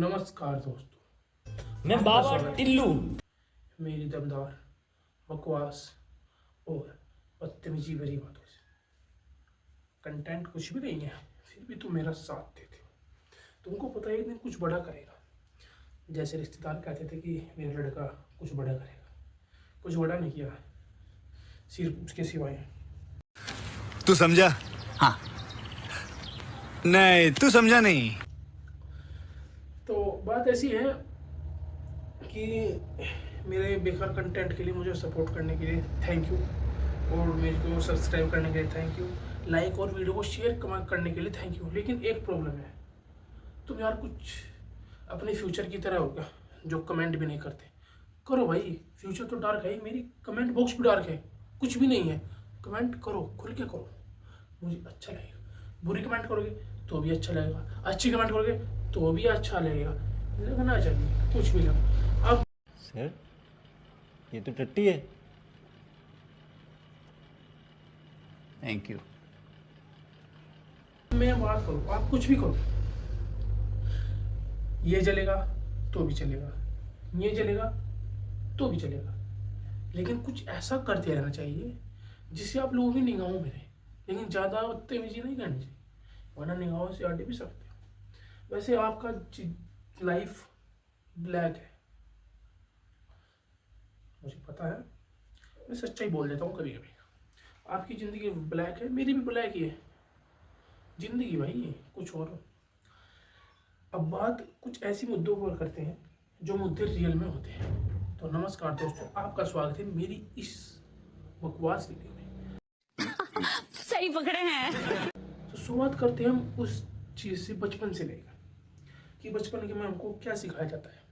नमस्कार दोस्तों, मैं आपका बाबा स्वागत है टिल्लू। मेरी दमदार बकवास और बदतमीजी भरी बातों से। कंटेंट कुछ भी नहीं है, फिर भी तुम मेरा साथ देते हो। तुमको पता है एक दिन कुछ बड़ा करेगा। जैसे रिश्तेदार कहते थे कि मेरा लड़का कुछ बड़ा करेगा, कुछ बड़ा नहीं किया, सिर्फ उसके सिवाय। तू समझा? हाँ। नहीं, तू समझा नहीं। तो बात ऐसी है कि मेरे बेकार कंटेंट के लिए मुझे सपोर्ट करने के लिए थैंक यू, और मेरे को सब्सक्राइब करने के लिए थैंक यू, लाइक और वीडियो को शेयर करने के लिए थैंक यू। लेकिन एक प्रॉब्लम है, तुम यार कुछ अपने फ्यूचर की तरह हो क्या, जो कमेंट भी नहीं करते। करो भाई, फ्यूचर तो डार्क है, मेरी कमेंट बॉक्स भी डार्क है, कुछ भी नहीं है। कमेंट करो, खुल के करो, मुझे अच्छा लगेगा। बुरी कमेंट करोगे तो भी अच्छा लगेगा, अच्छी कमेंट करोगे तो भी अच्छा लगेगा। लगना चाहिए कुछ भी लगा। अब सर, ये तो टट्टी है। Thank you. मैं बात करूँ, आप कुछ भी करो, ये चलेगा तो भी चलेगा, ये चलेगा तो भी चलेगा, लेकिन कुछ ऐसा करते रहना चाहिए जिससे आप लोगों की निगाहों में रहे। लेकिन ज़्यादा बदतमीजी नहीं करनी चाहिए, वरना निगाहों से हट भी सकते हो। वैसे आपका लाइफ ब्लैक है, मुझे पता है, मैं सच्चाई बोल देता हूँ कभी कभी। आपकी ज़िंदगी ब्लैक है, मेरी भी ब्लैक ही है ज़िंदगी भाई, कुछ और। अब बात कुछ ऐसी मुद्दों पर करते हैं जो मुद्दे रियल में होते हैं। तो नमस्कार दोस्तों, आपका स्वागत है मेरी इस बकवास वीडियो में। सही पकड़े हैं। तो शुरुआत करते हैं हम उस चीज़ से, बचपन से लेकर, कि बचपन के में हमको क्या सिखाया जाता है।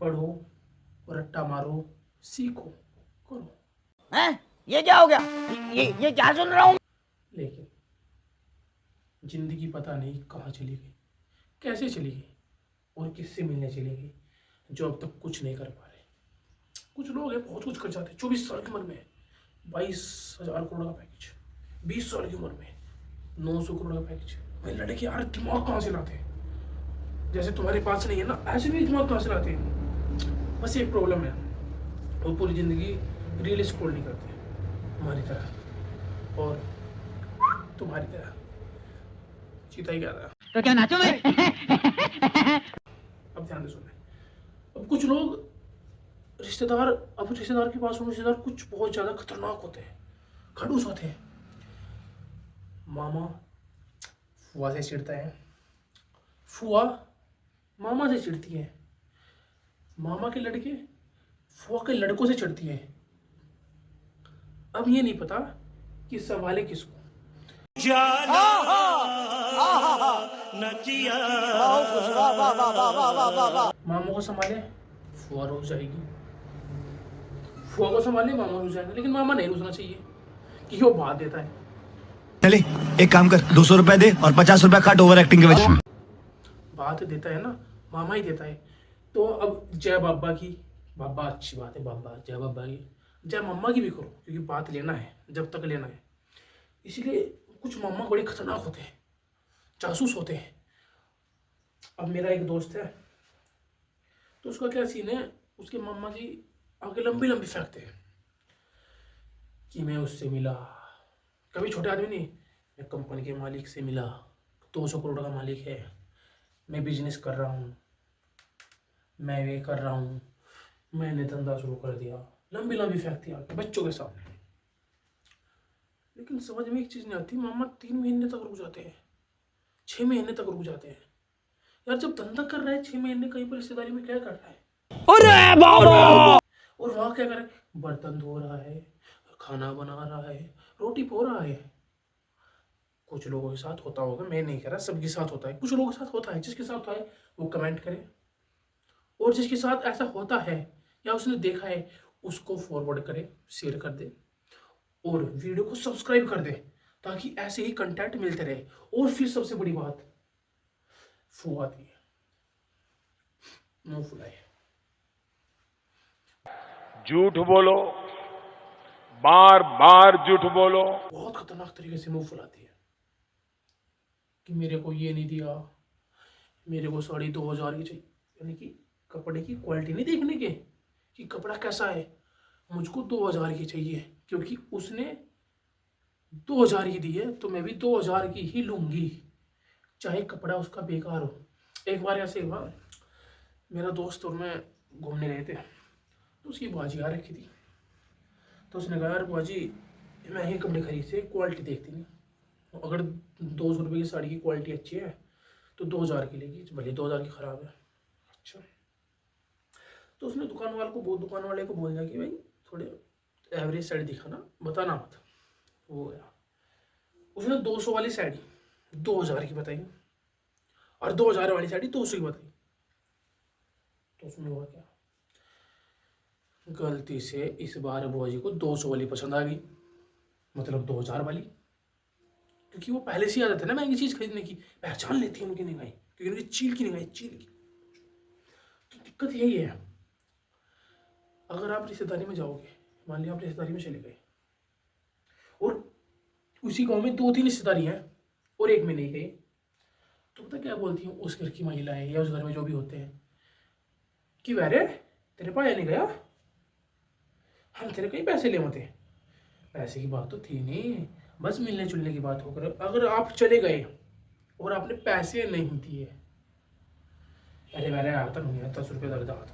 पढ़ो, रट्टा मारो, सीखो, करो। हैं? ये क्या हो गया? ये क्या सुन रहा हूँ? लेकिन जिंदगी पता नहीं कहाँ चली गई, कैसे चली गई और किससे मिलने चली गई, जो अब तक कुछ नहीं कर पा रहे। कुछ लोग हैं बहुत कुछ कर जाते हैं, 24 साल की उम्र में 22,000 करोड़ का पैकेज, 20 साल की उम्र में 900 करोड़ का पैकेज। भाई लड़के यार दिमाग कहाँ से लाते हैं, जैसे तुम्हारे पास नहीं है ना, ऐसे भी दिमाग कहाँ से लाते हैं। बस एक प्रॉब्लम है, वो पूरी जिंदगी रील स्क्रॉल नहीं करते हमारी तरह, और तुम्हारी तरह चीता ही कहता है। तो क्या नाचो मैं? अब ध्यान से सुने। अब कुछ लोग रिश्तेदार, अब रिश्तेदार के पास रिश्तेदार कुछ बहुत ज़्यादा खतरनाक होते हैं, खड़ूस होते हैं। मामा फुआ से चिढ़ता है, फुआ मामा से चिढ़ती है, मामा के लड़के फुआ के लड़कों से चिढ़ती है। अब ये नहीं पता कि संभाले किसको। मामों को संभाले फुआ रुस जाएगी, फुआ को संभाले मामा रुस जाएंगे। लेकिन मामा नहीं रुसना चाहिए, कि वो बात देता है। चले, एक काम कर, 200 रुपए दे और 50 रुपए काट ओवर एक्टिंग के वजह। बात देता है ना, मामा ही देता है। तो अब जय बाबा की, बाबा अच्छी बात है, बाबा जय बाबा की, जय मम्मा की भी करो, क्योंकि बात लेना है जब तक लेना है। इसलिए कुछ मामा बड़े खतरनाक होते हैं, जासूस होते हैं। अब मेरा एक दोस्त है, तो उसका क्या सीन है, उसके मम्मा जी आगे लंबी लंबी फेंकते हैं कि मैं उससे मिला, कभी छोटे आदमी नहीं, मैं कंपनी के मालिक से मिला, 200 करोड़ का मालिक है, मैं बिजनेस कर रहा हूँ, मैं ये कर रहा हूँ, मैंने धंधा शुरू कर दिया। लंबी लंबी फेंकती आगे बच्चों के सामने। लेकिन समझ में एक चीज़ नहीं आती, मामा 3 महीने तक रुक जाते हैं, 6 महीने तक रुक जाते हैं। यार जब धंधा कर रहा है 6 महीने, कहीं पर रिश्तेदारी में क्या कर रहा है, अरे बाबा! और वहाँ क्या कर रहा है, बर्तन धो रहा है, खाना बना रहा है, रोटी पो रहा है। कुछ लोगों के साथ होता होगा, मैं नहीं कह रहा सबके साथ होता है, कुछ लोगों के साथ होता है। जिसके साथ होता है वो कमेंट करे, और जिसके साथ ऐसा होता है या उसने देखा है उसको फॉरवर्ड करे, शेयर कर दे, और वीडियो को सब्सक्राइब कर दे, ताकि ऐसे ही कंटेंट मिलते रहे। और फिर सबसे बड़ी बात, फुआ आती है, मुंह फुलाए। झूठ बोलो, बार बार झूठ बोलो। बहुत खतरनाक तरीके से मुंह फुलाती है कि मेरे को ये नहीं दिया, मेरे को साड़ी 2000 की चाहिए। यानी कि कपड़े की क्वालिटी नहीं देखने के कि कपड़ा कैसा है, मुझको 2000 की चाहिए, क्योंकि उसने 2000 की दी है तो मैं भी 2000 की ही लूंगी, चाहे कपड़ा उसका बेकार हो। एक बार ऐसे हुआ, मेरा दोस्त और मैं घूमने गए थे, तो उसकी बाजी आ रखी थी, तो उसने कहा यार बाजी महंगे कपड़े खरीद से क्वालिटी देखती नहीं, अगर 200 रुपये की साड़ी की क्वालिटी अच्छी है तो 2000 की लेगी, भले 2000 की ख़राब है। अच्छा, तो उसने दुकान वाले को बोल दिया कि भाई थोड़े एवरेज साड़ी दिखाना, बताना मत। वो गया, उसने 200 वाली साड़ी 2000 की बताई और 2000 वाली साड़ी 200 की बताई। तो उसमें हुआ क्या, गलती से इस बार बुआ जी को 200 वाली पसंद आ गई, मतलब 2000 वाली, क्योंकि वो पहले से आदत है ना महंगी चीज़ खरीदने की, पहचान लेती है उनकी निगाहें, क्योंकि उनकी चील की निगाहें, चील की। तो दिक्कत यही है, अगर आप रिश्तेदारी में जाओगे, मान लिया आप रिश्तेदारी में चले गए और उसी गांव में 2-3 रिश्तेदारी हैं और एक में नहीं गए, तो पता क्या बोलती हूँ उस घर की महिलाएं या उस घर में जो भी होते हैं कि वैरे तेरे पाया नहीं गया, हम तेरे कहीं पैसे ले मते। पैसे की बात तो थी नहीं, बस मिलने जुलने की बात होकर अगर आप चले गए और आपने पैसे नहीं दिए, अरे वैरे आया था, नहीं 10 रुपये दर्द हाथ,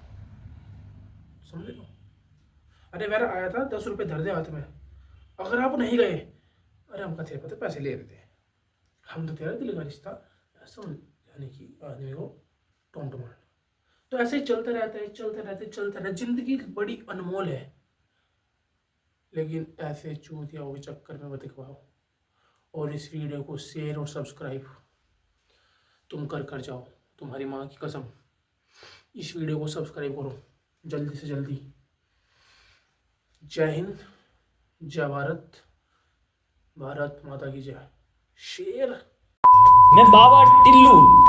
समझ लो, अरे वैरे आया था 10 रुपये दर्द हाथ में, अगर आप नहीं गए, अरे हम तेरे पता पैसे ले रहे थे, हम तो तेरा दिल का रिश्ता, ऐसा यानी कि आदमी को टोंट मार। तो ऐसे ही चलता रहता है, चलता रहता है, जिंदगी बड़ी अनमोल है, लेकिन ऐसे चूतियाओं के चक्कर में मत गवाओ। और इस वीडियो को शेयर और सब्सक्राइब तुम कर जाओ, तुम्हारी माँ की कसम, इस वीडियो को सब्सक्राइब करो जल्दी से जल्दी। जय हिंद, जय भारत, भारत माता की जय। शेर मैं बाबा टिल्लू